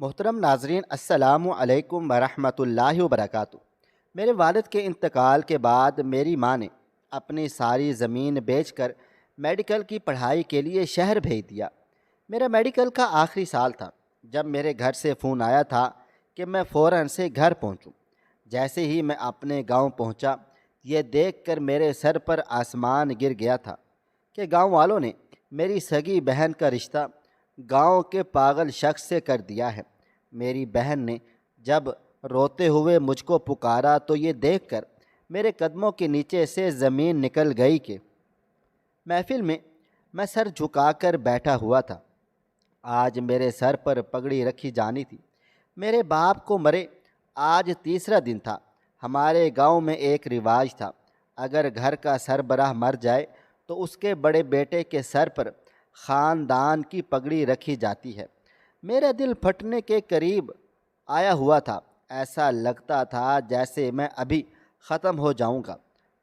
محترم ناظرین، السلام علیکم ورحمۃ اللہ وبرکاتہ۔ میرے والد کے انتقال کے بعد میری ماں نے اپنی ساری زمین بیچ کر میڈیکل کی پڑھائی کے لیے شہر بھیج دیا۔ میرا میڈیکل کا آخری سال تھا جب میرے گھر سے فون آیا تھا کہ میں فوراً سے گھر پہنچوں۔ جیسے ہی میں اپنے گاؤں پہنچا، یہ دیکھ کر میرے سر پر آسمان گر گیا تھا کہ گاؤں والوں نے میری سگی بہن کا رشتہ گاؤں کے پاگل شخص سے کر دیا ہے۔ میری بہن نے جب روتے ہوئے مجھ کو پکارا تو یہ دیکھ کر میرے قدموں کے نیچے سے زمین نکل گئی کہ محفل میں سر جھکا کر بیٹھا ہوا تھا۔ آج میرے سر پر پگڑی رکھی جانی تھی۔ میرے باپ کو مرے آج تیسرا دن تھا۔ ہمارے گاؤں میں ایک رواج تھا، اگر گھر کا سربراہ مر جائے تو اس کے بڑے بیٹے کے سر پر خاندان کی پگڑی رکھی جاتی ہے۔ میرا دل پھٹنے کے قریب آیا ہوا تھا۔ ایسا لگتا تھا جیسے میں ابھی ختم ہو جاؤں گا۔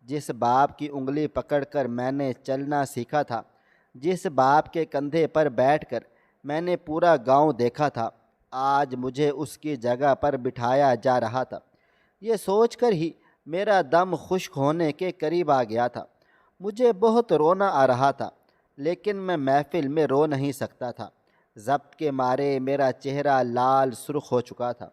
جس باپ کی انگلی پکڑ کر میں نے چلنا سیکھا تھا، جس باپ کے کندھے پر بیٹھ کر میں نے پورا گاؤں دیکھا تھا، آج مجھے اس کی جگہ پر بٹھایا جا رہا تھا۔ یہ سوچ کر ہی میرا دم خشک ہونے کے قریب آ گیا تھا۔ مجھے بہت رونا آ رہا تھا، لیکن میں محفل میں رو نہیں سکتا تھا۔ ضبط کے مارے میرا چہرہ لال سرخ ہو چکا تھا۔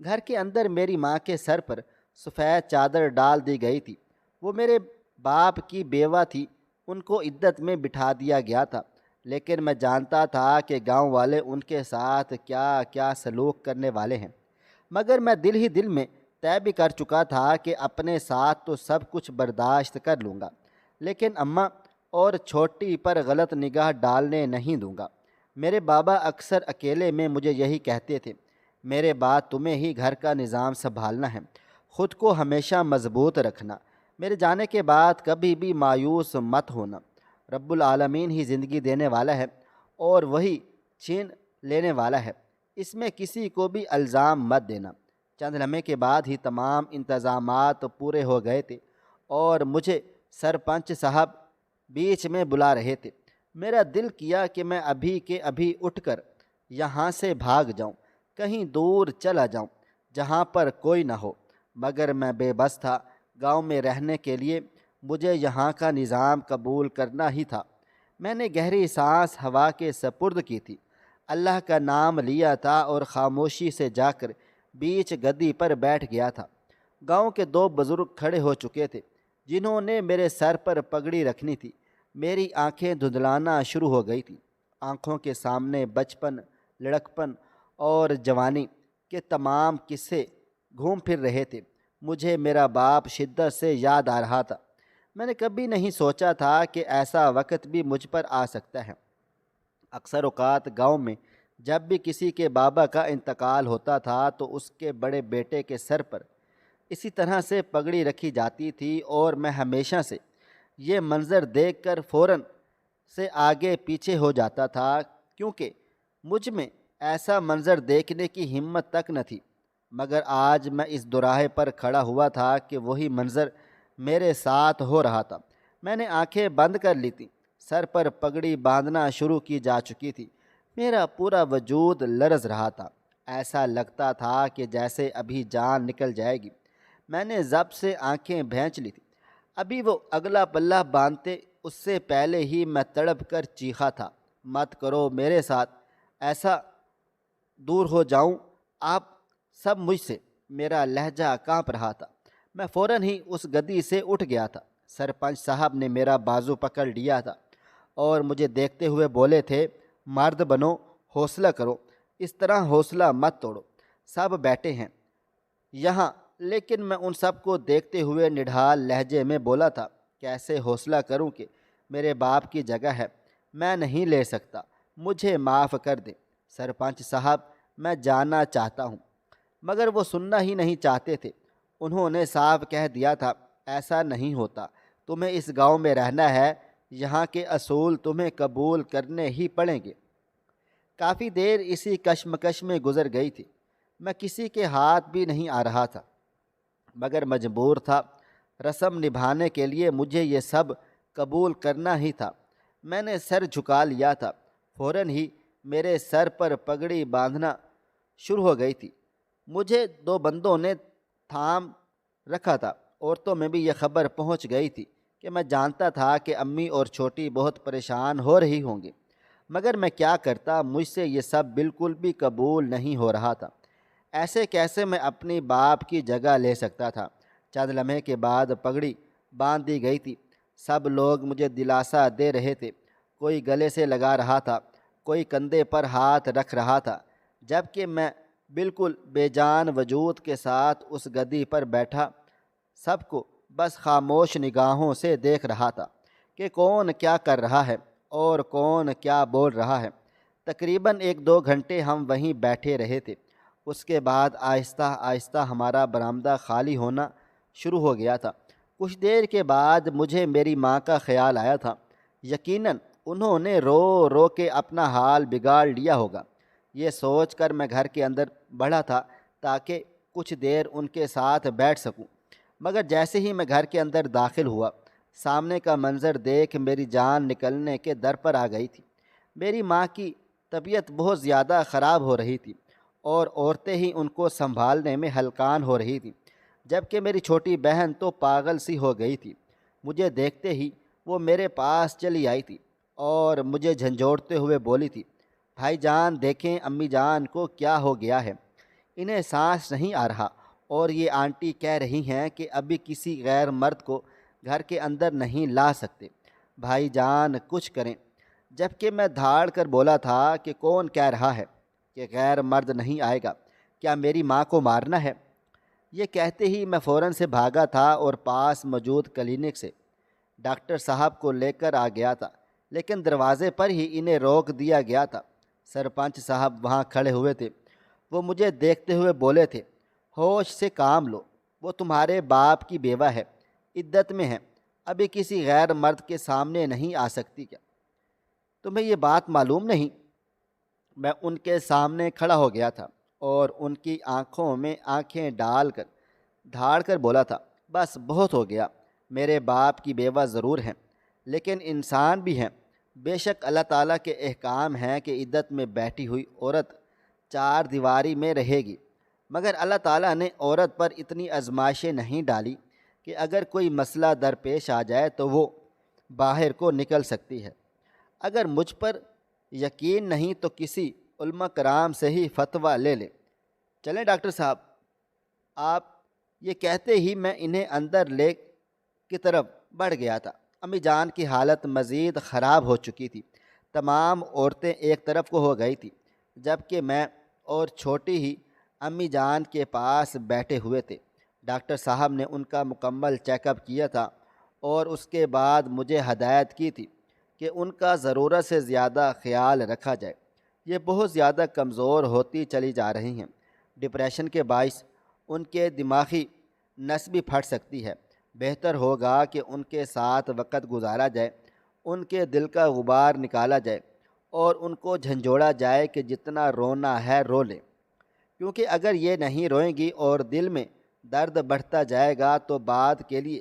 گھر کے اندر میری ماں کے سر پر سفید چادر ڈال دی گئی تھی۔ وہ میرے باپ کی بیوہ تھی، ان کو عدت میں بٹھا دیا گیا تھا، لیکن میں جانتا تھا کہ گاؤں والے ان کے ساتھ کیا کیا سلوک کرنے والے ہیں۔ مگر میں دل ہی دل میں طے بھی کر چکا تھا کہ اپنے ساتھ تو سب کچھ برداشت کر لوں گا، لیکن اماں اور چھوٹی پر غلط نگاہ ڈالنے نہیں دوں گا۔ میرے بابا اکثر اکیلے میں مجھے یہی کہتے تھے، میرے بعد تمہیں ہی گھر کا نظام سنبھالنا ہے، خود کو ہمیشہ مضبوط رکھنا، میرے جانے کے بعد کبھی بھی مایوس مت ہونا۔ رب العالمین ہی زندگی دینے والا ہے اور وہی چھین لینے والا ہے، اس میں کسی کو بھی الزام مت دینا۔ چند لمحے کے بعد ہی تمام انتظامات پورے ہو گئے تھے اور مجھے سرپنچ صاحب بیچ میں بلا رہے تھے۔ میرا دل کیا کہ میں ابھی کے ابھی اٹھ کر یہاں سے بھاگ جاؤں، کہیں دور چلا جاؤں جہاں پر کوئی نہ ہو، مگر میں بے بس تھا۔ گاؤں میں رہنے کے لیے مجھے یہاں کا نظام قبول کرنا ہی تھا۔ میں نے گہری سانس ہوا کے سپرد کی تھی، اللہ کا نام لیا تھا اور خاموشی سے جا کر بیچ گدی پر بیٹھ گیا تھا۔ گاؤں کے دو بزرگ کھڑے ہو چکے تھے جنہوں نے میرے سر پر پگڑی رکھنی تھی۔ میری آنکھیں دھندلانا شروع ہو گئی تھی۔ آنکھوں کے سامنے بچپن، لڑکپن اور جوانی کے تمام قصے گھوم پھر رہے تھے۔ مجھے میرا باپ شدت سے یاد آ رہا تھا۔ میں نے کبھی نہیں سوچا تھا کہ ایسا وقت بھی مجھ پر آ سکتا ہے۔ اکثر اوقات گاؤں میں جب بھی کسی کے بابا کا انتقال ہوتا تھا تو اس کے بڑے بیٹے کے سر پر اسی طرح سے پگڑی رکھی جاتی تھی، اور میں ہمیشہ سے یہ منظر دیکھ کر فوراً سے آگے پیچھے ہو جاتا تھا، کیونکہ مجھ میں ایسا منظر دیکھنے کی ہمت تک نہ تھی۔ مگر آج میں اس دوراہے پر کھڑا ہوا تھا کہ وہی منظر میرے ساتھ ہو رہا تھا۔ میں نے آنکھیں بند کر لی تھیں، سر پر پگڑی باندھنا شروع کی جا چکی تھی۔ میرا پورا وجود لرز رہا تھا، ایسا لگتا تھا کہ جیسے ابھی جان نکل جائے گی۔ میں نے ضبط سے آنکھیں بھینچ لی تھی، ابھی وہ اگلا پلہ باندھتے اس سے پہلے ہی میں تڑپ کر چیخا تھا، مت کرو میرے ساتھ ایسا، دور ہو جاؤں آپ سب مجھ سے۔ میرا لہجہ کانپ رہا تھا۔ میں فوراً ہی اس گدی سے اٹھ گیا تھا۔ سرپنچ صاحب نے میرا بازو پکڑ لیا تھا اور مجھے دیکھتے ہوئے بولے تھے، مرد بنو، حوصلہ کرو، اس طرح حوصلہ مت توڑو، سب بیٹھے ہیں یہاں۔ لیکن میں ان سب کو دیکھتے ہوئے نڈھال لہجے میں بولا تھا، کیسے حوصلہ کروں کہ میرے باپ کی جگہ ہے، میں نہیں لے سکتا، مجھے معاف کر دیں سرپنچ صاحب، میں جانا چاہتا ہوں۔ مگر وہ سننا ہی نہیں چاہتے تھے۔ انہوں نے صاف کہہ دیا تھا، ایسا نہیں ہوتا، تمہیں اس گاؤں میں رہنا ہے، یہاں کے اصول تمہیں قبول کرنے ہی پڑیں گے۔ کافی دیر اسی کشمکش میں گزر گئی تھی۔ میں کسی کے ہاتھ بھی نہیں آ رہا تھا، مگر مجبور تھا، رسم نبھانے کے لیے مجھے یہ سب قبول کرنا ہی تھا۔ میں نے سر جھکا لیا تھا۔ فوراً ہی میرے سر پر پگڑی باندھنا شروع ہو گئی تھی۔ مجھے دو بندوں نے تھام رکھا تھا اور تو میں بھی یہ خبر پہنچ گئی تھی کہ میں جانتا تھا کہ امی اور چھوٹی بہت پریشان ہو رہی ہوں گی، مگر میں کیا کرتا، مجھ سے یہ سب بالکل بھی قبول نہیں ہو رہا تھا۔ ایسے کیسے میں اپنی باپ کی جگہ لے سکتا تھا؟ چند لمحے کے بعد پگڑی باندھ دی گئی تھی۔ سب لوگ مجھے دلاسا دے رہے تھے، کوئی گلے سے لگا رہا تھا، کوئی کندھے پر ہاتھ رکھ رہا تھا، جبکہ میں بالکل بے جان وجود کے ساتھ اس گدی پر بیٹھا سب کو بس خاموش نگاہوں سے دیکھ رہا تھا کہ کون کیا کر رہا ہے اور کون کیا بول رہا ہے۔ تقریباً 1-2 گھنٹے ہم وہیں بیٹھے رہے تھے۔ اس کے بعد آہستہ آہستہ ہمارا برآمدہ خالی ہونا شروع ہو گیا تھا۔ کچھ دیر کے بعد مجھے میری ماں کا خیال آیا تھا۔ یقیناً انہوں نے رو رو کے اپنا حال بگاڑ لیا ہوگا۔ یہ سوچ کر میں گھر کے اندر بڑھا تھا تاکہ کچھ دیر ان کے ساتھ بیٹھ سکوں، مگر جیسے ہی میں گھر کے اندر داخل ہوا، سامنے کا منظر دیکھ میری جان نکلنے کے در پر آ گئی تھی۔ میری ماں کی طبیعت بہت زیادہ خراب ہو رہی تھی اور عورتیں ہی ان کو سنبھالنے میں ہلکان ہو رہی تھیں، جبکہ میری چھوٹی بہن تو پاگل سی ہو گئی تھی۔ مجھے دیکھتے ہی وہ میرے پاس چلی آئی تھی اور مجھے جھنجھوڑتے ہوئے بولی تھی، بھائی جان دیکھیں امی جان کو کیا ہو گیا ہے، انہیں سانس نہیں آ رہا، اور یہ آنٹی کہہ رہی ہیں کہ ابھی کسی غیر مرد کو گھر کے اندر نہیں لا سکتے، بھائی جان کچھ کریں۔ جبکہ میں دھاڑ کر بولا تھا کہ کون کہہ رہا ہے کہ غیر مرد نہیں آئے گا، کیا میری ماں کو مارنا ہے؟ یہ کہتے ہی میں فوراً سے بھاگا تھا اور پاس موجود کلینک سے ڈاکٹر صاحب کو لے کر آ گیا تھا، لیکن دروازے پر ہی انہیں روک دیا گیا تھا۔ سرپنچ صاحب وہاں کھڑے ہوئے تھے۔ وہ مجھے دیکھتے ہوئے بولے تھے، ہوش سے کام لو، وہ تمہارے باپ کی بیوہ ہے، عدت میں ہے، ابھی کسی غیر مرد کے سامنے نہیں آ سکتی کیا؟ تمہیں یہ بات معلوم نہیں؟ میں ان کے سامنے کھڑا ہو گیا تھا اور ان کی آنکھوں میں آنکھیں ڈال کر دھاڑ کر بولا تھا، بس بہت ہو گیا، میرے باپ کی بیوہ ضرور ہیں لیکن انسان بھی ہیں۔ بے شک اللہ تعالیٰ کے احکام ہیں کہ عدت میں بیٹھی ہوئی عورت 4 دیواری میں رہے گی، مگر اللہ تعالیٰ نے عورت پر اتنی آزمائشیں نہیں ڈالی کہ اگر کوئی مسئلہ درپیش آ جائے تو وہ باہر کو نکل سکتی ہے۔ اگر مجھ پر یقین نہیں تو کسی علماء کرام سے ہی فتویٰ لے لیں۔ چلیں ڈاکٹر صاحب، آپ یہ کہتے ہی میں انہیں اندر لے کی طرف بڑھ گیا تھا۔ امی جان کی حالت مزید خراب ہو چکی تھی۔ تمام عورتیں ایک طرف کو ہو گئی تھیں، جبکہ میں اور چھوٹی ہی امی جان کے پاس بیٹھے ہوئے تھے۔ ڈاکٹر صاحب نے ان کا مکمل چیک اپ کیا تھا اور اس کے بعد مجھے ہدایت کی تھی کہ ان کا ضرورت سے زیادہ خیال رکھا جائے، یہ بہت زیادہ کمزور ہوتی چلی جا رہی ہیں۔ ڈپریشن کے باعث ان کے دماغی نس بھی پھٹ سکتی ہے۔ بہتر ہوگا کہ ان کے ساتھ وقت گزارا جائے، ان کے دل کا غبار نکالا جائے اور ان کو جھنجھوڑا جائے کہ جتنا رونا ہے رو لیں، کیونکہ اگر یہ نہیں روئیں گی اور دل میں درد بڑھتا جائے گا تو بعد کے لیے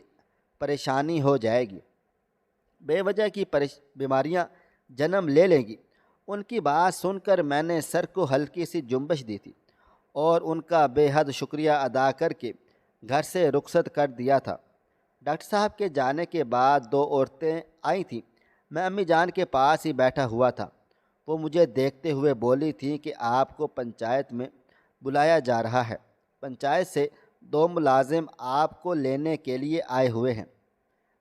پریشانی ہو جائے گی، بے وجہ کی بیماریاں جنم لے لیں گی۔ ان کی بات سن کر میں نے سر کو ہلکی سی جنبش دی تھی اور ان کا بے حد شکریہ ادا کر کے گھر سے رخصت کر دیا تھا۔ ڈاکٹر صاحب کے جانے کے بعد 2 عورتیں آئی تھیں۔ میں امی جان کے پاس ہی بیٹھا ہوا تھا۔ وہ مجھے دیکھتے ہوئے بولی تھیں کہ آپ کو پنچایت میں بلایا جا رہا ہے، پنچایت سے 2 ملازم آپ کو لینے کے لیے آئے ہوئے ہیں۔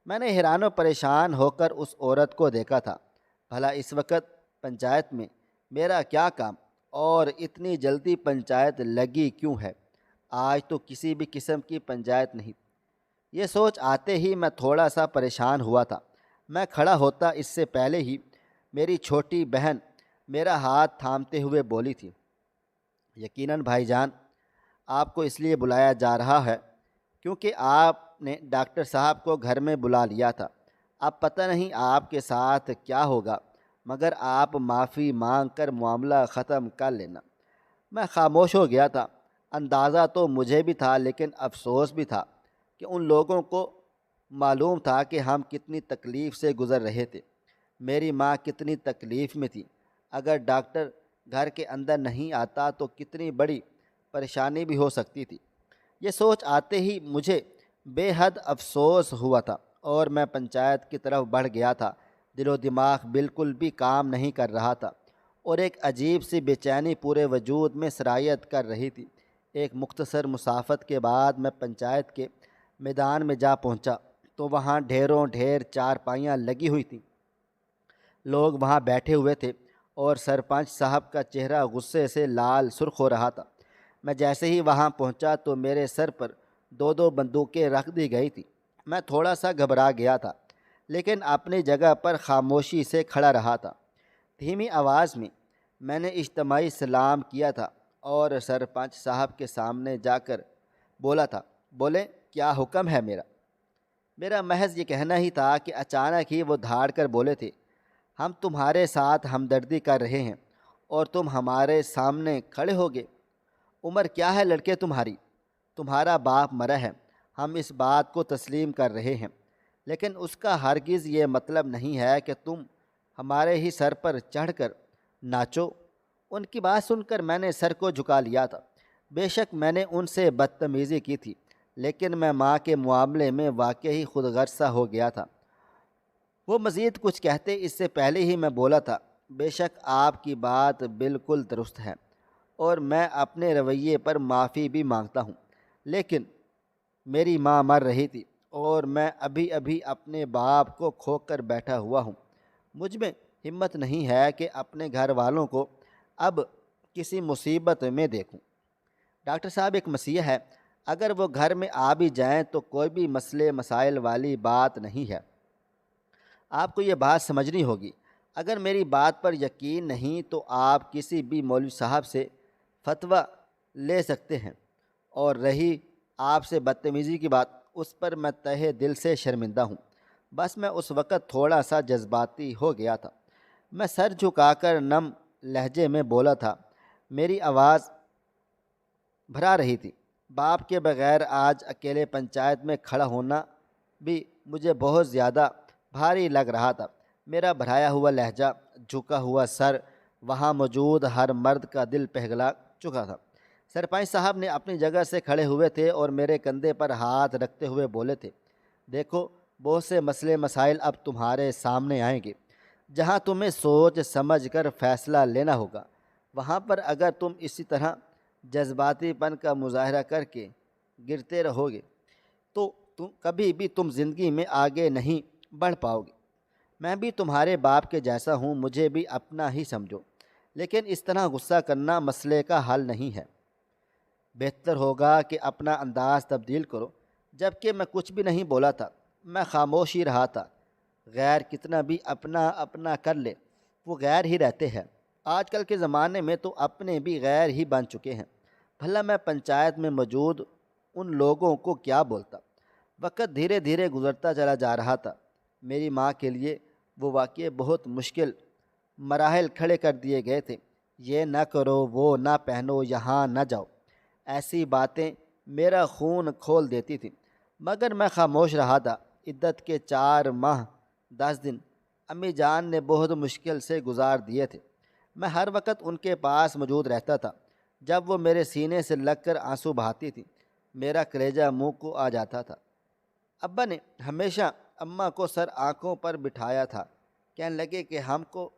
میں نے حیران و پریشان ہو کر اس عورت کو دیکھا تھا۔ بھلا اس وقت پنچایت میں میرا کیا کام اور اتنی جلدی پنچایت لگی کیوں ہے؟ آج تو کسی بھی قسم کی پنچایت نہیں۔ یہ سوچ آتے ہی میں تھوڑا سا پریشان ہوا تھا۔ میں کھڑا ہوتا اس سے پہلے ہی میری چھوٹی بہن میرا ہاتھ تھامتے ہوئے بولی تھی، یقیناً بھائی جان، آپ کو اس لیے بلایا جا رہا ہے کیونکہ آپ نے ڈاکٹر صاحب کو گھر میں بلا لیا تھا۔ اب پتہ نہیں آپ کے ساتھ کیا ہوگا، مگر آپ معافی مانگ کر معاملہ ختم کر لینا۔ میں خاموش ہو گیا تھا۔ اندازہ تو مجھے بھی تھا لیکن افسوس بھی تھا کہ ان لوگوں کو معلوم تھا کہ ہم کتنی تکلیف سے گزر رہے تھے، میری ماں کتنی تکلیف میں تھی۔ اگر ڈاکٹر گھر کے اندر نہیں آتا تو کتنی بڑی پریشانی بھی ہو سکتی تھی۔ یہ سوچ آتے ہی مجھے بے حد افسوس ہوا تھا اور میں پنچایت کی طرف بڑھ گیا تھا۔ دل و دماغ بالکل بھی کام نہیں کر رہا تھا اور ایک عجیب سی بے چینی پورے وجود میں سرایت کر رہی تھی۔ ایک مختصر مسافت کے بعد میں پنچایت کے میدان میں جا پہنچا تو وہاں ڈھیروں ڈھیر چارپائیاں لگی ہوئی تھیں۔ لوگ وہاں بیٹھے ہوئے تھے اور سرپنچ صاحب کا چہرہ غصے سے لال سرخ ہو رہا تھا۔ میں جیسے ہی وہاں پہنچا تو میرے سر پر دو دو بندوقیں رکھ دی گئی تھیں۔ میں تھوڑا سا گھبرا گیا تھا لیکن اپنی جگہ پر خاموشی سے کھڑا رہا تھا۔ دھیمی آواز میں نے اجتماعی سلام کیا تھا اور سرپنچ صاحب کے سامنے جا کر بولا تھا، بولے کیا حکم ہے میرا محض یہ کہنا ہی تھا کہ اچانک ہی وہ دھاڑ کر بولے تھے، ہم تمہارے ساتھ ہمدردی کر رہے ہیں اور تم ہمارے سامنے کھڑے ہوگے۔ عمر کیا ہے لڑکے تمہاری؟ تمہارا باپ مرا ہے، ہم اس بات کو تسلیم کر رہے ہیں، لیکن اس کا ہرگز یہ مطلب نہیں ہے کہ تم ہمارے ہی سر پر چڑھ کر ناچو۔ ان کی بات سن کر میں نے سر کو جھکا لیا تھا۔ بے شک میں نے ان سے بدتمیزی کی تھی، لیکن میں ماں کے معاملے میں واقعی خود غرضہ ہو گیا تھا۔ وہ مزید کچھ کہتے اس سے پہلے ہی میں بولا تھا، بے شک آپ کی بات بالکل درست ہے اور میں اپنے رویے پر معافی بھی مانگتا ہوں، لیکن میری ماں مر رہی تھی اور میں ابھی ابھی اپنے باپ کو کھو کر بیٹھا ہوا ہوں۔ مجھ میں ہمت نہیں ہے کہ اپنے گھر والوں کو اب کسی مصیبت میں دیکھوں۔ ڈاکٹر صاحب ایک مسئلہ ہے، اگر وہ گھر میں آ بھی جائیں تو کوئی بھی مسئلے مسائل والی بات نہیں ہے، آپ کو یہ بات سمجھنی ہوگی۔ اگر میری بات پر یقین نہیں تو آپ کسی بھی مولوی صاحب سے فتویٰ لے سکتے ہیں، اور رہی آپ سے بدتمیزی کی بات، اس پر میں تہہ دل سے شرمندہ ہوں۔ بس میں اس وقت تھوڑا سا جذباتی ہو گیا تھا۔ میں سر جھکا کر نم لہجے میں بولا تھا، میری آواز بھرا رہی تھی، باپ کے بغیر آج اکیلے پنچایت میں کھڑا ہونا بھی مجھے بہت زیادہ بھاری لگ رہا تھا۔ میرا بھرایا ہوا لہجہ، جھکا ہوا سر، وہاں موجود ہر مرد کا دل پگھلا چکا تھا۔ سرپنچ صاحب نے اپنی جگہ سے کھڑے ہوئے تھے اور میرے کندھے پر ہاتھ رکھتے ہوئے بولے تھے، دیکھو بہت سے مسئلے مسائل اب تمہارے سامنے آئیں گے، جہاں تمہیں سوچ سمجھ کر فیصلہ لینا ہوگا۔ وہاں پر اگر تم اسی طرح جذباتی پن کا مظاہرہ کر کے گرتے رہو گے تو کبھی بھی تم زندگی میں آگے نہیں بڑھ پاؤ گے۔ میں بھی تمہارے باپ کے جیسا ہوں، مجھے بھی اپنا ہی سمجھو، لیکن اس طرح غصہ کرنا مسئلے کا حل نہیں ہے۔ بہتر ہوگا کہ اپنا انداز تبدیل کرو۔ جبکہ میں کچھ بھی نہیں بولا تھا، میں خاموش ہی رہا تھا۔ غیر کتنا بھی اپنا اپنا کر لے، وہ غیر ہی رہتے ہیں۔ آج کل کے زمانے میں تو اپنے بھی غیر ہی بن چکے ہیں۔ بھلا میں پنچایت میں موجود ان لوگوں کو کیا بولتا؟ وقت دھیرے دھیرے گزرتا چلا جا رہا تھا۔ میری ماں کے لیے وہ واقعے بہت مشکل مراحل کھڑے کر دیے گئے تھے۔ یہ نہ کرو، وہ نہ پہنو، یہاں نہ جاؤ، ایسی باتیں میرا خون کھول دیتی تھیں، مگر میں خاموش رہا تھا۔ عدت کے 4 ماہ 10 دن امی جان نے بہت مشکل سے گزار دیے تھے۔ میں ہر وقت ان کے پاس موجود رہتا تھا۔ جب وہ میرے سینے سے لگ کر آنسو بہاتی تھی، میرا کلیجہ منہ کو آ جاتا تھا۔ ابا نے ہمیشہ اماں کو سر آنکھوں پر بٹھایا تھا، کہنے لگے کہ ہم کو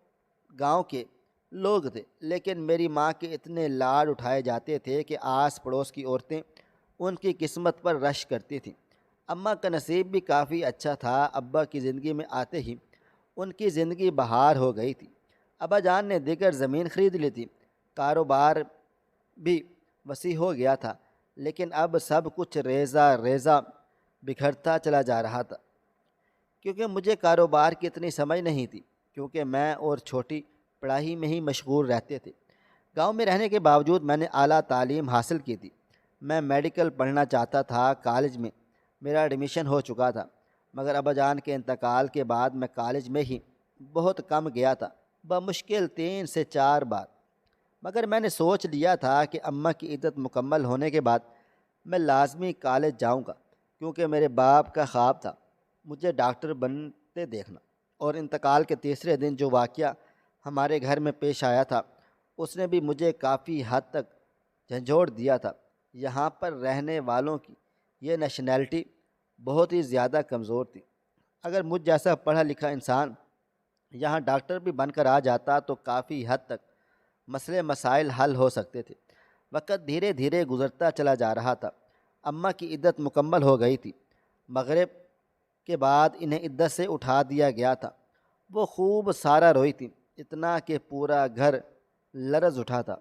گاؤں کے لوگ تھے، لیکن میری ماں کے اتنے لاڈ اٹھائے جاتے تھے کہ آس پڑوس کی عورتیں ان کی قسمت پر رش کرتی تھیں۔ اماں کا نصیب بھی کافی اچھا تھا، ابا کی زندگی میں آتے ہی ان کی زندگی بہار ہو گئی تھی۔ ابا جان نے دیگر زمین خرید لی تھی، کاروبار بھی وسیع ہو گیا تھا، لیکن اب سب کچھ ریزہ ریزہ بکھرتا چلا جا رہا تھا، کیونکہ مجھے کاروبار کی اتنی سمجھ نہیں تھی، کیونکہ میں اور چھوٹی پڑھائی میں ہی مشغول رہتے تھے۔ گاؤں میں رہنے کے باوجود میں نے اعلیٰ تعلیم حاصل کی تھی۔ میں میڈیکل پڑھنا چاہتا تھا، کالج میں میرا ایڈمیشن ہو چکا تھا، مگر ابا جان کے انتقال کے بعد میں کالج میں ہی بہت کم گیا تھا، بمشکل 3 سے 4 بار۔ مگر میں نے سوچ لیا تھا کہ اماں کی عدت مکمل ہونے کے بعد میں لازمی کالج جاؤں گا، کیونکہ میرے باپ کا خواب تھا مجھے ڈاکٹر بنتے دیکھنا۔ اور انتقال کے تیسرے دن جو واقعہ ہمارے گھر میں پیش آیا تھا، اس نے بھی مجھے کافی حد تک جھنجھوڑ دیا تھا۔ یہاں پر رہنے والوں کی یہ نیشنلٹی بہت ہی زیادہ کمزور تھی۔ اگر مجھ جیسا پڑھا لکھا انسان یہاں ڈاکٹر بھی بن کر آ جاتا تو کافی حد تک مسئلے مسائل حل ہو سکتے تھے۔ وقت دھیرے دھیرے گزرتا چلا جا رہا تھا۔ اماں کی عدت مکمل ہو گئی تھی۔ مغرب کے بعد انہیں عدت سے اٹھا دیا گیا تھا۔ وہ خوب سارا روئی تھی، اتنا کہ پورا گھر لرز اٹھا تھا۔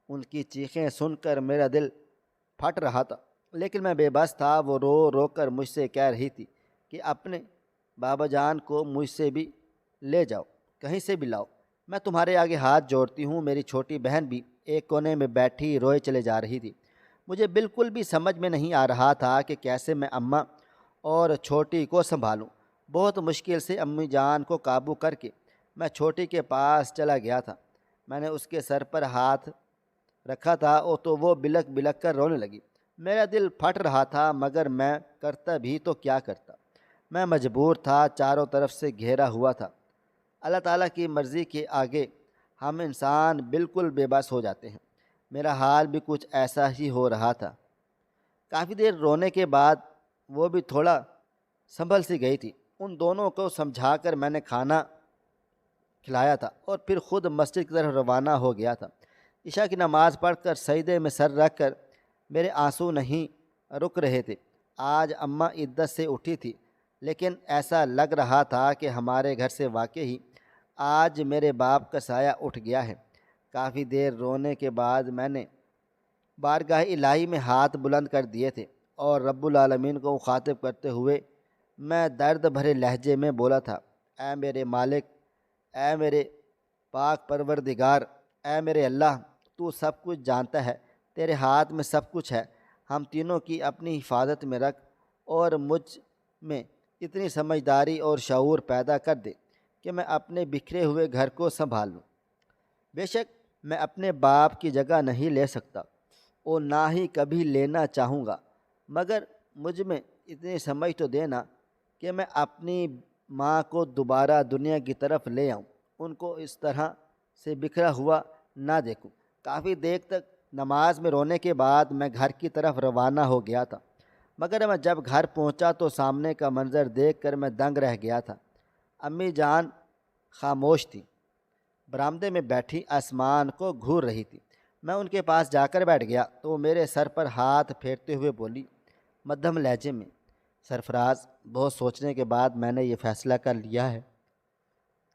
ان کی چیخیں سن کر میرا دل پھٹ رہا تھا، لیکن میں بے بس تھا۔ وہ رو رو کر مجھ سے کہہ رہی تھی کہ اپنے بابا جان کو مجھ سے بھی لے جاؤ، کہیں سے بھی لاؤ، میں تمہارے آگے ہاتھ جوڑتی ہوں۔ میری چھوٹی بہن بھی ایک کونے میں بیٹھی روئے چلے جا رہی تھی۔ مجھے بالکل بھی سمجھ میں نہیں آ رہا تھا کہ کیسے میں اماں اور چھوٹی کو سنبھالوں۔ بہت مشکل سے امی جان کو قابو کر کے میں چھوٹی کے پاس چلا گیا تھا۔ میں نے اس کے سر پر ہاتھ رکھا تھا تو وہ بلک بلک کر رونے لگی۔ میرا دل پھٹ رہا تھا، مگر میں کرتا بھی تو کیا کرتا۔ میں مجبور تھا، چاروں طرف سے گھیرا ہوا تھا۔ اللہ تعالیٰ کی مرضی کے آگے ہم انسان بالکل بے بس ہو جاتے ہیں۔ میرا حال بھی کچھ ایسا ہی ہو رہا تھا۔ کافی دیر رونے کے بعد وہ بھی تھوڑا سنبھل سی گئی تھی۔ ان دونوں کو سمجھا کر میں نے کھانا کھلایا تھا اور پھر خود مسجد کی طرف روانہ ہو گیا تھا۔ عشاء کی نماز پڑھ کر سجدے میں سر رکھ کر میرے آنسو نہیں رک رہے تھے۔ آج اماں عدت سے اٹھی تھی، لیکن ایسا لگ رہا تھا کہ ہمارے گھر سے واقعی آج میرے باپ کا سایہ اٹھ گیا ہے۔ کافی دیر رونے کے بعد میں نے بارگاہ الہی میں ہاتھ بلند کر دیے تھے اور رب العالمین کو مخاطب کرتے ہوئے میں درد بھرے لہجے میں بولا تھا، اے میرے مالک، اے میرے پاک پروردگار، اے میرے اللہ، تو سب کچھ جانتا ہے، تیرے ہاتھ میں سب کچھ ہے۔ ہم تینوں کی اپنی حفاظت میں رکھ اور مجھ میں اتنی سمجھداری اور شعور پیدا کر دے کہ میں اپنے بکھرے ہوئے گھر کو سنبھال لوں۔ بے شک میں اپنے باپ کی جگہ نہیں لے سکتا اور نہ ہی کبھی لینا چاہوں گا، مگر مجھ میں اتنی سمجھ تو دینا کہ میں اپنی ماں کو دوبارہ دنیا کی طرف لے آؤں، ان کو اس طرح سے بکھرا ہوا نہ دیکھوں۔ کافی دیر تک نماز میں رونے کے بعد میں گھر کی طرف روانہ ہو گیا تھا، مگر میں جب گھر پہنچا تو سامنے کا منظر دیکھ کر میں دنگ رہ گیا تھا۔ امی جان خاموش تھی، برآمدے میں بیٹھی آسمان کو گھور رہی تھی۔ میں ان کے پاس جا کر بیٹھ گیا تو وہ میرے سر پر ہاتھ پھیرتے ہوئے بولی مدھم لہجے میں، سرفراز، بہت سوچنے کے بعد میں نے یہ فیصلہ کر لیا ہے۔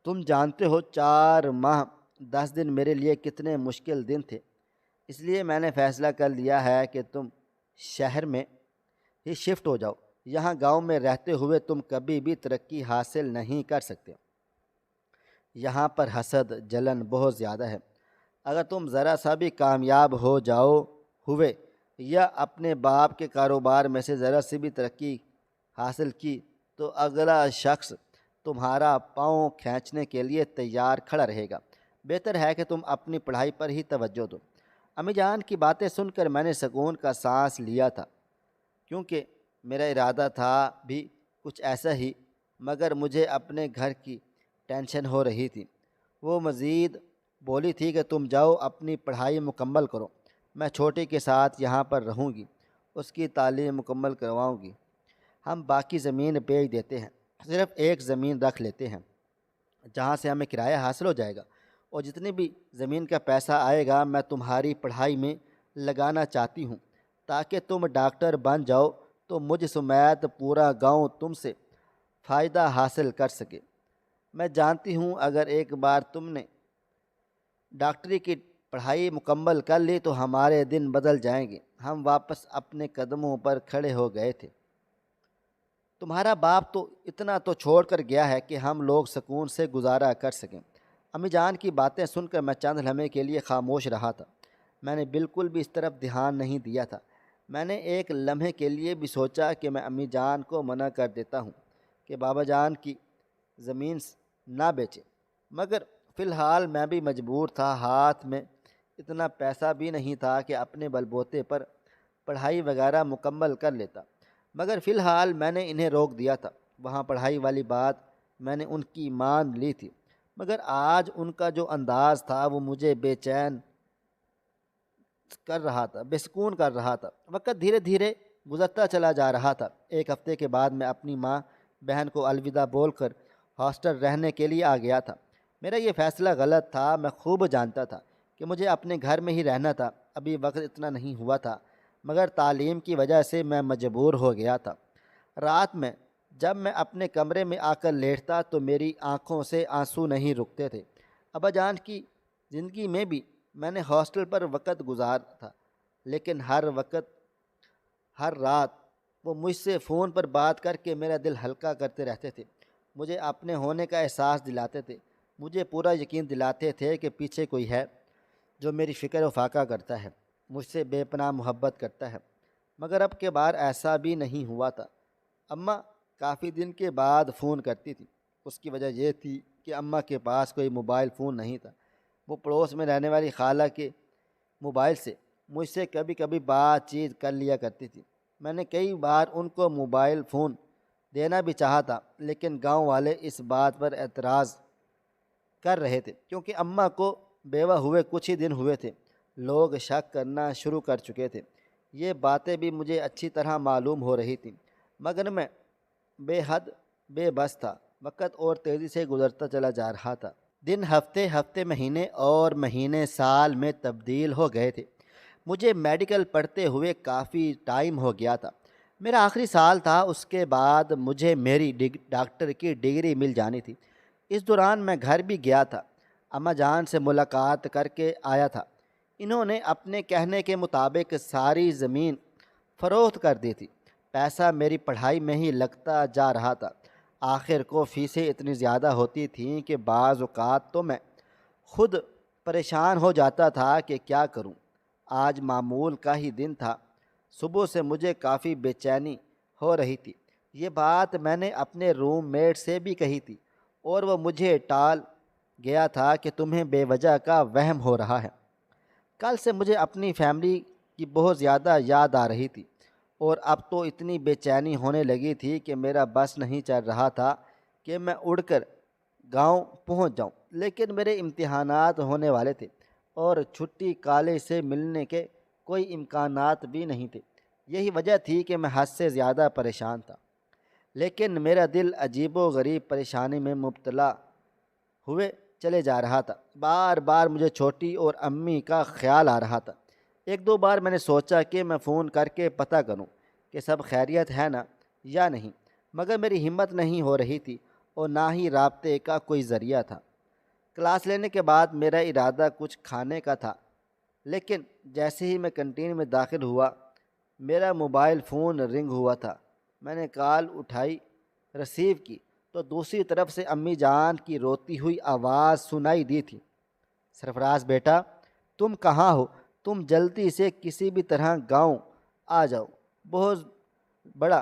تم جانتے ہو 4 ماہ 10 دن میرے لیے کتنے مشکل دن تھے، اس لیے میں نے فیصلہ کر لیا ہے کہ تم شہر میں ہی شفٹ ہو جاؤ۔ یہاں گاؤں میں رہتے ہوئے تم کبھی بھی ترقی حاصل نہیں کر سکتے۔ یہاں پر حسد جلن بہت زیادہ ہے۔ اگر تم ذرا سا بھی کامیاب ہو جاؤ ہوئے یا اپنے باپ کے کاروبار میں سے ذرا سی بھی ترقی حاصل کی تو اگلا شخص تمہارا پاؤں کھینچنے کے لیے تیار کھڑا رہے گا۔ بہتر ہے کہ تم اپنی پڑھائی پر ہی توجہ دو۔ امی جان کی باتیں سن کر میں نے سکون کا سانس لیا تھا، کیونکہ میرا ارادہ تھا بھی کچھ ایسا ہی، مگر مجھے اپنے گھر کی ٹینشن ہو رہی تھی۔ وہ مزید بولی تھی کہ تم جاؤ اپنی پڑھائی مکمل کرو، میں چھوٹی کے ساتھ یہاں پر رہوں گی، اس کی تعلیم مکمل کرواؤں گی۔ ہم باقی زمین بیچ دیتے ہیں، صرف ایک زمین رکھ لیتے ہیں جہاں سے ہمیں کرایہ حاصل ہو جائے گا، اور جتنی بھی زمین کا پیسہ آئے گا میں تمہاری پڑھائی میں لگانا چاہتی ہوں تاکہ تم ڈاکٹر بن جاؤ تو مجھ سمیت پورا گاؤں تم سے فائدہ حاصل کر سکے۔ میں جانتی ہوں اگر ایک بار تم نے ڈاکٹری کی پڑھائی مکمل کر لی تو ہمارے دن بدل جائیں گے۔ ہم واپس اپنے قدموں پر کھڑے ہو گئے تھے۔ تمہارا باپ تو اتنا تو چھوڑ کر گیا ہے کہ ہم لوگ سکون سے گزارا کر سکیں۔ امی جان کی باتیں سن کر میں چند لمحے کے لیے خاموش رہا تھا۔ میں نے بالکل بھی اس طرف دھیان نہیں دیا تھا۔ میں نے ایک لمحے کے لیے بھی سوچا کہ میں امی جان کو منع کر دیتا ہوں کہ بابا جان کی زمین نہ بیچے، مگر فی الحال میں بھی مجبور تھا۔ ہاتھ میں اتنا پیسہ بھی نہیں تھا کہ اپنے بل بوتے پر پڑھائی وغیرہ مکمل کر لیتا، مگر فی الحال میں نے انہیں روک دیا تھا۔ وہاں پڑھائی والی بات میں نے ان کی مان لی تھی، مگر آج ان کا جو انداز تھا وہ مجھے بے چین بے سکون کر رہا تھا۔ وقت دھیرے دھیرے گزرتا چلا جا رہا تھا۔ ایک ہفتے کے بعد میں اپنی ماں بہن کو الوداع بول کر ہاسٹل رہنے کے لیے آ گیا تھا۔ میرا یہ فیصلہ غلط تھا، میں خوب جانتا تھا کہ مجھے اپنے گھر میں ہی رہنا تھا۔ ابھی وقت اتنا نہیں ہوا تھا، مگر تعلیم کی وجہ سے میں مجبور ہو گیا تھا۔ رات میں جب میں اپنے کمرے میں آ کر لیٹتا تو میری آنکھوں سے آنسو نہیں رکتے تھے۔ ابا جان کی زندگی میں بھی میں نے ہاسٹل پر وقت گزارا تھا، لیکن ہر رات وہ مجھ سے فون پر بات کر کے میرا دل ہلکا کرتے رہتے تھے، مجھے اپنے ہونے کا احساس دلاتے تھے، مجھے پورا یقین دلاتے تھے کہ پیچھے کوئی ہے جو میری فکر و فاقہ کرتا ہے، مجھ سے بے پناہ محبت کرتا ہے۔ مگر اب کے بار ایسا بھی نہیں ہوا تھا۔ اماں کافی دن کے بعد فون کرتی تھی۔ اس کی وجہ یہ تھی کہ اماں کے پاس کوئی موبائل فون نہیں تھا۔ وہ پڑوس میں رہنے والی خالہ کے موبائل سے مجھ سے کبھی کبھی بات چیت کر لیا کرتی تھی۔ میں نے کئی بار ان کو موبائل فون دینا بھی چاہا تھا، لیکن گاؤں والے اس بات پر اعتراض کر رہے تھے، کیونکہ اماں کو بیوہ ہوئے کچھ ہی دن ہوئے تھے۔ لوگ شک کرنا شروع کر چکے تھے۔ یہ باتیں بھی مجھے اچھی طرح معلوم ہو رہی تھیں، مگر میں بے حد بے بس تھا۔ وقت اور تیزی سے گزرتا چلا جا رہا تھا۔ دن ہفتے مہینے اور مہینے سال میں تبدیل ہو گئے تھے۔ مجھے میڈیکل پڑھتے ہوئے کافی ٹائم ہو گیا تھا۔ میرا آخری سال تھا، اس کے بعد مجھے میری ڈاکٹر کی ڈگری مل جانی تھی۔ اس دوران میں گھر بھی گیا تھا، اماں جان سے ملاقات کر کے آیا تھا۔ انہوں نے اپنے کہنے کے مطابق ساری زمین فروخت کر دی تھی۔ پیسہ میری پڑھائی میں ہی لگتا جا رہا تھا۔ آخر کو فیسیں اتنی زیادہ ہوتی تھیں کہ بعض اوقات تو میں خود پریشان ہو جاتا تھا کہ کیا کروں۔ آج معمول کا ہی دن تھا۔ صبح سے مجھے کافی بے چینی ہو رہی تھی۔ یہ بات میں نے اپنے روم میٹ سے بھی کہی تھی، اور وہ مجھے ٹال گیا تھا کہ تمہیں بے وجہ کا وہم ہو رہا ہے۔ کل سے مجھے اپنی فیملی کی بہت زیادہ یاد آ رہی تھی، اور اب تو اتنی بے چینی ہونے لگی تھی کہ میرا بس نہیں چل رہا تھا کہ میں اڑ کر گاؤں پہنچ جاؤں، لیکن میرے امتحانات ہونے والے تھے اور چھٹی کالج سے ملنے کے کوئی امکانات بھی نہیں تھے۔ یہی وجہ تھی کہ میں حد سے زیادہ پریشان تھا، لیکن میرا دل عجیب و غریب پریشانی میں مبتلا ہوئے چلے جا رہا تھا۔ بار بار مجھے چھوٹی اور امی کا خیال آ رہا تھا۔ ایک دو بار میں نے سوچا کہ میں فون کر کے پتہ کروں کہ سب خیریت ہے نا یا نہیں، مگر میری ہمت نہیں ہو رہی تھی اور نہ ہی رابطے کا کوئی ذریعہ تھا۔ کلاس لینے کے بعد میرا ارادہ کچھ کھانے کا تھا، لیکن جیسے ہی میں کنٹین میں داخل ہوا میرا موبائل فون رنگ ہوا تھا۔ میں نے کال اٹھائی، ریسیو کی، تو دوسری طرف سے امی جان کی روتی ہوئی آواز سنائی دی تھی۔ سرفراز بیٹا، تم کہاں ہو؟ تم جلدی سے کسی بھی طرح گاؤں آ جاؤ، بہت بڑا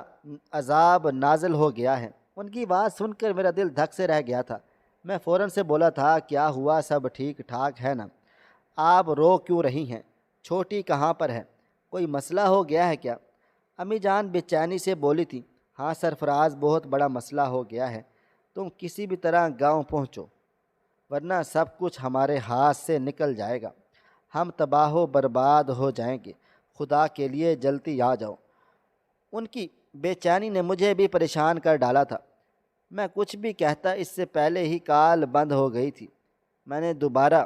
عذاب نازل ہو گیا ہے۔ ان کی بات سن کر میرا دل دھک سے رہ گیا تھا۔ میں فوراً سے بولا تھا، کیا ہوا؟ سب ٹھیک ٹھاک ہے نا؟ آپ رو کیوں رہی ہیں؟ چھوٹی کہاں پر ہے؟ کوئی مسئلہ ہو گیا ہے کیا؟ امی جان بے چینی سے بولی تھی۔ ہاں سرفراز، بہت بڑا مسئلہ ہو گیا ہے، تم کسی بھی طرح گاؤں پہنچو، ورنہ سب کچھ ہمارے ہاتھ سے نکل جائے گا، ہم تباہ و برباد ہو جائیں گے، خدا کے لیے جلدی آ جاؤ۔ ان کی بے چینی نے مجھے بھی پریشان کر ڈالا تھا۔ میں کچھ بھی کہتا اس سے پہلے ہی کال بند ہو گئی تھی۔ میں نے دوبارہ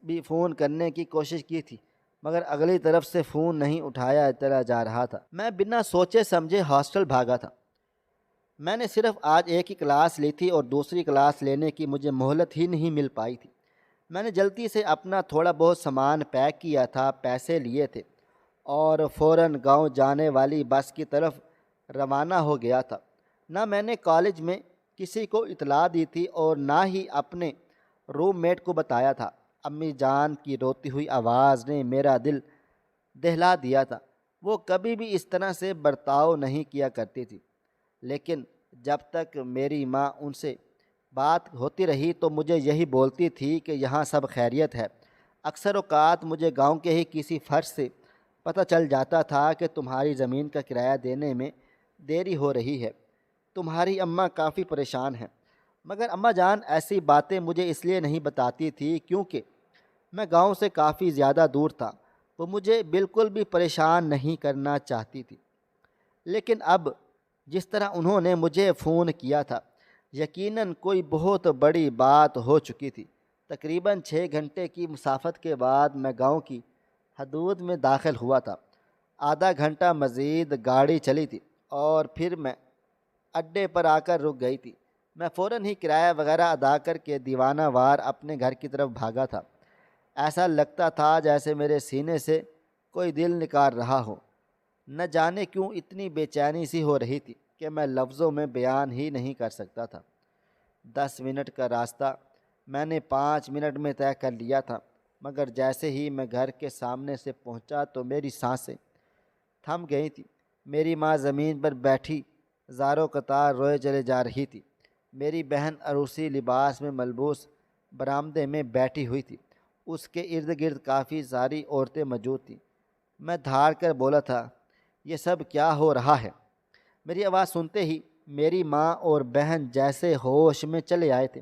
بھی فون کرنے کی کوشش کی تھی، مگر اگلی طرف سے فون نہیں اٹھایا چلا جا رہا تھا۔ میں بنا سوچے سمجھے ہاسٹل بھاگا تھا۔ میں نے صرف آج ایک ہی کلاس لی تھی اور دوسری کلاس لینے کی مجھے مہلت ہی نہیں مل پائی تھی۔ میں نے جلدی سے اپنا تھوڑا بہت سامان پیک کیا تھا، پیسے لیے تھے، اور فوراً گاؤں جانے والی بس کی طرف روانہ ہو گیا تھا۔ نہ میں نے کالج میں کسی کو اطلاع دی تھی اور نہ ہی اپنے روم میٹ کو بتایا تھا۔ امی جان کی روتی ہوئی آواز نے میرا دل دہلا دیا تھا۔ وہ کبھی بھی اس طرح سے برتاؤ نہیں کیا کرتی تھی، لیکن جب تک میری ماں ان سے بات ہوتی رہی تو مجھے یہی بولتی تھی کہ یہاں سب خیریت ہے۔ اکثر اوقات مجھے گاؤں کے ہی کسی فرد سے پتہ چل جاتا تھا کہ تمہاری زمین کا کرایہ دینے میں دیری ہو رہی ہے، تمہاری اماں کافی پریشان ہیں۔ مگر اماں جان ایسی باتیں مجھے اس لیے نہیں بتاتی تھی کیونکہ میں گاؤں سے کافی زیادہ دور تھا۔ وہ مجھے بالکل بھی پریشان نہیں کرنا چاہتی تھی، لیکن اب جس طرح انہوں نے مجھے فون کیا تھا، یقیناً کوئی بہت بڑی بات ہو چکی تھی۔ تقریباً 6 گھنٹے کی مسافت کے بعد میں گاؤں کی حدود میں داخل ہوا تھا۔ آدھا گھنٹہ مزید گاڑی چلی تھی اور پھر میں اڈے پر آ کر رک گئی تھی۔ میں فوراً ہی کرایہ وغیرہ ادا کر کے دیوانہ وار اپنے گھر کی طرف بھاگا تھا۔ ایسا لگتا تھا جیسے میرے سینے سے کوئی دل نکال رہا ہو۔ نہ جانے کیوں اتنی بے چینی سی ہو رہی تھی کہ میں لفظوں میں بیان ہی نہیں کر سکتا تھا۔ 10 منٹ کا راستہ میں نے 5 منٹ میں طے کر لیا تھا، مگر جیسے ہی میں گھر کے سامنے سے پہنچا تو میری سانسیں تھم گئی تھیں۔ میری ماں زمین پر بیٹھی زاروں قطار روئے چلے جا رہی تھی۔ میری بہن عروسی لباس میں ملبوس برآمدے میں بیٹھی ہوئی تھی۔ اس کے ارد گرد کافی ساری عورتیں موجود تھیں۔ میں دھاڑ کر بولا تھا، یہ سب کیا ہو رہا ہے؟ میری آواز سنتے ہی میری ماں اور بہن جیسے ہوش میں چلے آئے تھے۔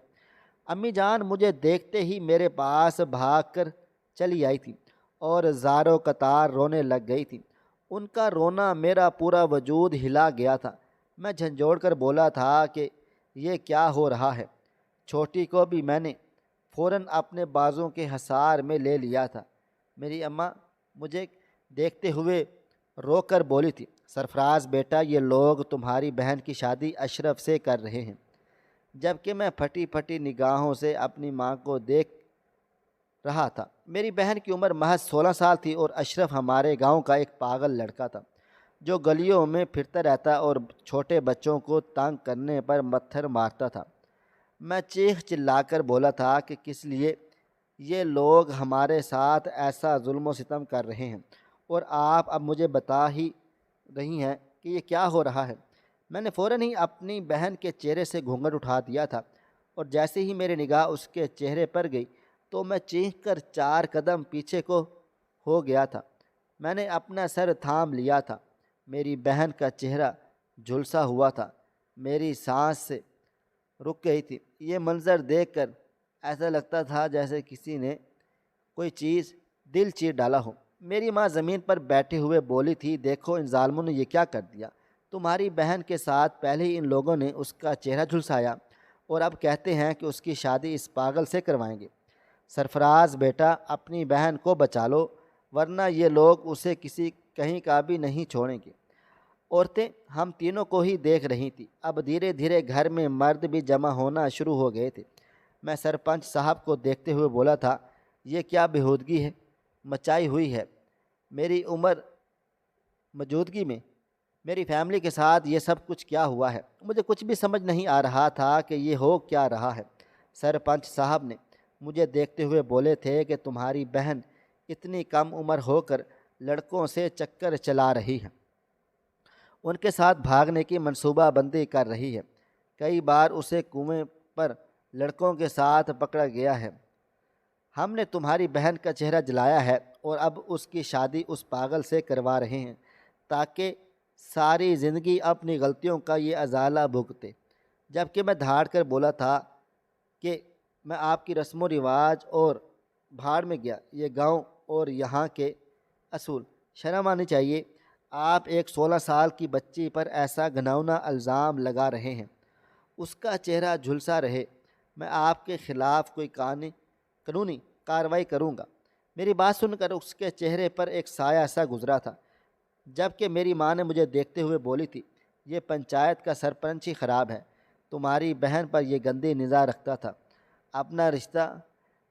امی جان مجھے دیکھتے ہی میرے پاس بھاگ کر چلی آئی تھی اور زاروں قطار رونے لگ گئی تھی۔ ان کا رونا میرا پورا وجود ہلا گیا تھا۔ میں جھنجھوڑ کر بولا تھا کہ یہ کیا ہو رہا ہے؟ چھوٹی کو بھی میں نے فوراً اپنے بازوں کے حصار میں لے لیا تھا۔ میری اماں مجھے دیکھتے ہوئے رو کر بولی تھی، سرفراز بیٹا، یہ لوگ تمہاری بہن کی شادی اشرف سے کر رہے ہیں۔ جب کہ میں پھٹی پھٹی نگاہوں سے اپنی ماں کو دیکھ رہا تھا۔ میری بہن کی عمر محض 16 سال تھی اور اشرف ہمارے گاؤں کا ایک پاگل لڑکا تھا جو گلیوں میں پھرتا رہتا اور چھوٹے بچوں کو تنگ کرنے پر پتھر مارتا تھا۔ میں چیخ چلا کر بولا تھا کہ کس لیے یہ لوگ ہمارے ساتھ ایسا ظلم و ستم کر رہے ہیں، اور آپ اب مجھے بتا ہی رہی ہیں کہ یہ کیا ہو رہا ہے۔ میں نے فوراً ہی اپنی بہن کے چہرے سے گھونگھٹ اٹھا دیا تھا، اور جیسے ہی میری نگاہ اس کے چہرے پر گئی تو میں چیخ کر 4 قدم پیچھے کو ہو گیا تھا۔ میں نے اپنا سر تھام لیا تھا۔ میری بہن کا چہرہ جھلسا ہوا تھا، میری سانس سے رک گئی تھی۔ یہ منظر دیکھ کر ایسا لگتا تھا جیسے کسی نے کوئی چیز دل چیر ڈالا ہو۔ میری ماں زمین پر بیٹھے ہوئے بولی تھی، دیکھو ان ظالموں نے یہ کیا کر دیا۔ تمہاری بہن کے ساتھ پہلے ہی ان لوگوں نے اس کا چہرہ جھلسایا اور اب کہتے ہیں کہ اس کی شادی اس پاگل سے کروائیں گے۔ سرفراز بیٹا، اپنی بہن کو بچا لو، ورنہ یہ لوگ اسے کہیں کا بھی نہیں چھوڑیں گے۔ عورتیں ہم تینوں کو ہی دیکھ رہی تھیں۔ اب دھیرے دھیرے گھر میں مرد بھی جمع ہونا شروع ہو گئے تھے۔ میں سرپنچ صاحب کو دیکھتے ہوئے بولا تھا، یہ کیا بےہودگی ہے مچائی ہوئی ہے؟ میری عمر موجودگی میں میری فیملی کے ساتھ یہ سب کچھ کیا ہوا ہے؟ مجھے کچھ بھی سمجھ نہیں آ رہا تھا کہ یہ ہو کیا رہا ہے۔ سرپنچ صاحب نے مجھے دیکھتے ہوئے بولے تھے کہ تمہاری بہن اتنی کم عمر ہو کر لڑکوں سے چکر چلا رہی ہے، ان کے ساتھ بھاگنے کی منصوبہ بندی کر رہی ہے۔ کئی بار اسے کنویں پر لڑکوں کے ساتھ پکڑا گیا ہے۔ ہم نے تمہاری بہن کا چہرہ جلایا ہے اور اب اس کی شادی اس پاگل سے کروا رہے ہیں تاکہ ساری زندگی اپنی غلطیوں کا یہ ازالہ بھگتے۔ جبکہ میں دھاڑ کر بولا تھا کہ میں آپ کی رسم و رواج اور بھاڑ میں گیا، یہ گاؤں اور یہاں کے اصول، شرم آنی چاہیے۔ آپ ایک 16 سال کی بچی پر ایسا گھناؤنا الزام لگا رہے ہیں۔ اس کا چہرہ جھلسا رہے، میں آپ کے خلاف کوئی قانونی کارروائی کروں گا۔ میری بات سن کر اس کے چہرے پر ایک سایہ سا گزرا تھا، جبکہ میری ماں نے مجھے دیکھتے ہوئے بولی تھی، یہ پنچایت کا سرپنچ ہی خراب ہے، تمہاری بہن پر یہ گندی نظر رکھتا تھا۔ اپنا رشتہ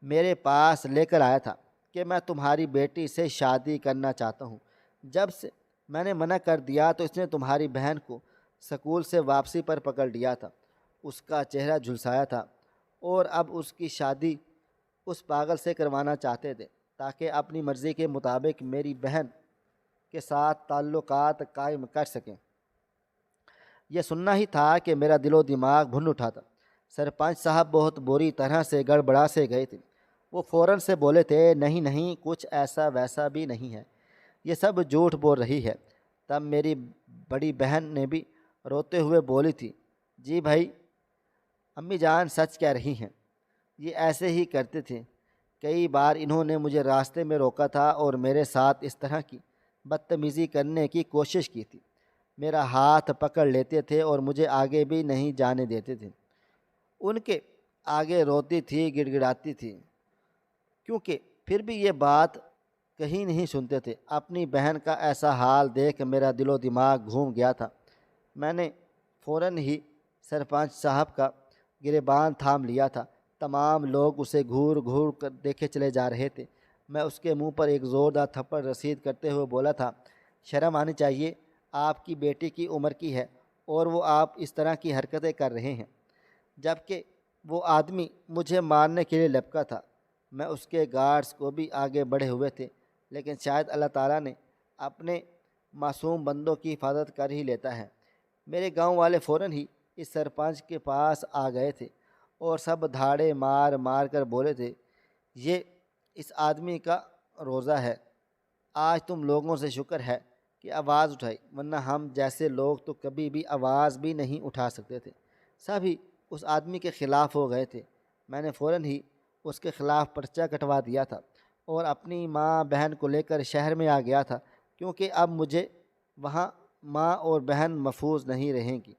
میرے پاس لے کر آیا تھا کہ میں تمہاری بیٹی سے شادی کرنا چاہتا ہوں۔ جب سے میں نے منع کر دیا تو اس نے تمہاری بہن کو سکول سے واپسی پر پکڑ لیا تھا۔ اس کا چہرہ جھلسایا تھا اور اب اس کی شادی اس پاگل سے کروانا چاہتے تھے تاکہ اپنی مرضی کے مطابق میری بہن کے ساتھ تعلقات قائم کر سکیں۔ یہ سننا ہی تھا کہ میرا دل و دماغ بھن اٹھا تھا۔ سرپنچ صاحب بہت بری طرح سے گڑبڑا سے گئے تھے۔ وہ فوراً سے بولے تھے، نہیں نہیں، کچھ ایسا ویسا بھی نہیں ہے، یہ سب جھوٹ بول رہی ہے۔ تب میری بڑی بہن نے بھی روتے ہوئے بولی تھی، جی بھائی، امی جان سچ کہہ رہی ہیں، یہ ایسے ہی کرتے تھے، کئی بار انہوں نے مجھے راستے میں روکا تھا اور میرے ساتھ اس طرح کی بدتمیزی کرنے کی کوشش کی تھی۔ میرا ہاتھ پکڑ لیتے تھے اور مجھے آگے بھی نہیں جانے دیتے تھے۔ ان کے آگے روتی تھی، گڑ گڑاتی تھی، کیونکہ پھر بھی یہ بات کہیں نہیں سنتے تھے۔ اپنی بہن کا ایسا حال دیکھ میرا دل و دماغ گھوم گیا تھا۔ میں نے فوراً ہی سرپنچ صاحب کا گریبان تھام لیا تھا۔ تمام لوگ اسے گھور گھور کر دیکھے چلے جا رہے تھے۔ میں اس کے منہ پر ایک زوردار تھپڑ رسید کرتے ہوئے بولا تھا، شرم آنی چاہیے، آپ کی بیٹی کی عمر کی ہے اور وہ آپ اس طرح کی حرکتیں کر رہے ہیں۔ جبکہ وہ آدمی مجھے مارنے کے لیے لپکا تھا۔ میں اس کے گارڈز کو بھی آگے بڑھے ہوئے تھے، لیکن شاید اللہ تعالیٰ نے اپنے معصوم بندوں کی حفاظت کر ہی لیتا ہے۔ میرے گاؤں والے فوراً ہی اس سرپنچ کے پاس آ گئے تھے اور سب دھاڑے مار مار کر بولے تھے، یہ اس آدمی کا روزہ ہے، آج تم لوگوں سے شکر ہے کہ آواز اٹھائی، ورنہ ہم جیسے لوگ تو کبھی بھی آواز بھی نہیں اٹھا سکتے تھے۔ سبھی اس آدمی کے خلاف ہو گئے تھے۔ میں نے فوراً ہی اس کے خلاف پرچہ کٹوا دیا تھا اور اپنی ماں بہن کو لے کر شہر میں آ گیا تھا، کیونکہ اب مجھے وہاں ماں اور بہن محفوظ نہیں رہیں گی۔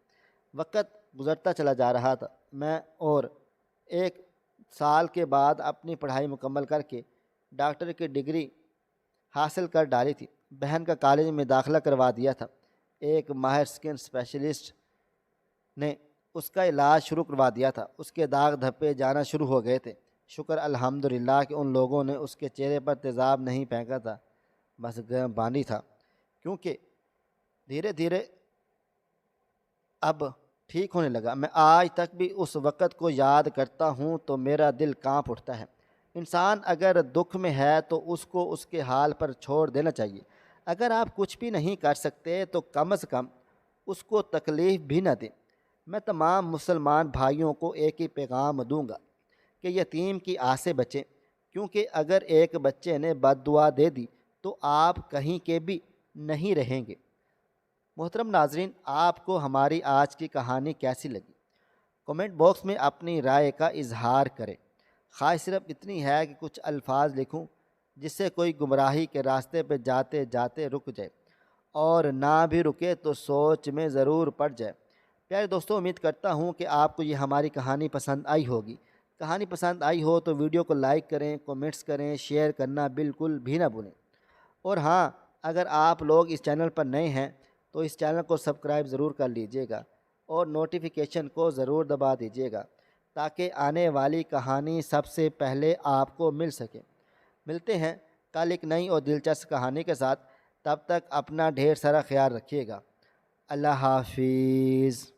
وقت گزرتا چلا جا رہا تھا۔ میں اور 1 سال کے بعد اپنی پڑھائی مکمل کر کے ڈاکٹر کی ڈگری حاصل کر ڈالی تھی۔ بہن کا کالج میں داخلہ کروا دیا تھا۔ ایک ماہر سکن اسپیشلسٹ نے اس کا علاج شروع کروا دیا تھا۔ اس کے داغ دھبے جانا شروع ہو گئے تھے۔ شکر الحمدللہ کہ ان لوگوں نے اس کے چہرے پر تیزاب نہیں پھینکا تھا، بس گرم پانی تھا، کیونکہ دھیرے دھیرے اب ٹھیک ہونے لگا۔ میں آج تک بھی اس وقت کو یاد کرتا ہوں تو میرا دل کانپ اٹھتا ہے۔ انسان اگر دکھ میں ہے تو اس کو اس کے حال پر چھوڑ دینا چاہیے۔ اگر آپ کچھ بھی نہیں کر سکتے تو کم از کم اس کو تکلیف بھی نہ دیں۔ میں تمام مسلمان بھائیوں کو ایک ہی پیغام دوں گا کہ یتیم کی آہ سے بچیں، کیونکہ اگر ایک بچے نے بد دعا دے دی تو آپ کہیں کے بھی نہیں رہیں گے۔ محترم ناظرین، آپ کو ہماری آج کی کہانی کیسی لگی؟ کمنٹ باکس میں اپنی رائے کا اظہار کریں۔ خواہش صرف اتنی ہے کہ کچھ الفاظ لکھوں جس سے کوئی گمراہی کے راستے پہ جاتے جاتے رک جائے، اور نہ بھی رکے تو سوچ میں ضرور پڑ جائے۔ پیارے دوستوں، امید کرتا ہوں کہ آپ کو یہ ہماری کہانی پسند آئی ہوگی۔ کہانی پسند آئی ہو تو ویڈیو کو لائک کریں، کومنٹس کریں، شیئر کرنا بالکل بھی نہ بھولیں۔ اور ہاں، اگر آپ لوگ اس چینل پر نئے ہیں تو اس چینل کو سبسکرائب ضرور کر لیجئے گا اور نوٹیفیکیشن کو ضرور دبا دیجئے گا تاکہ آنے والی کہانی سب سے پہلے آپ کو مل سکے۔ ملتے ہیں کل ایک نئی اور دلچسپ کہانی کے ساتھ۔ تب تک اپنا ڈھیر سارا خیال رکھیے گا۔ اللہ حافظ۔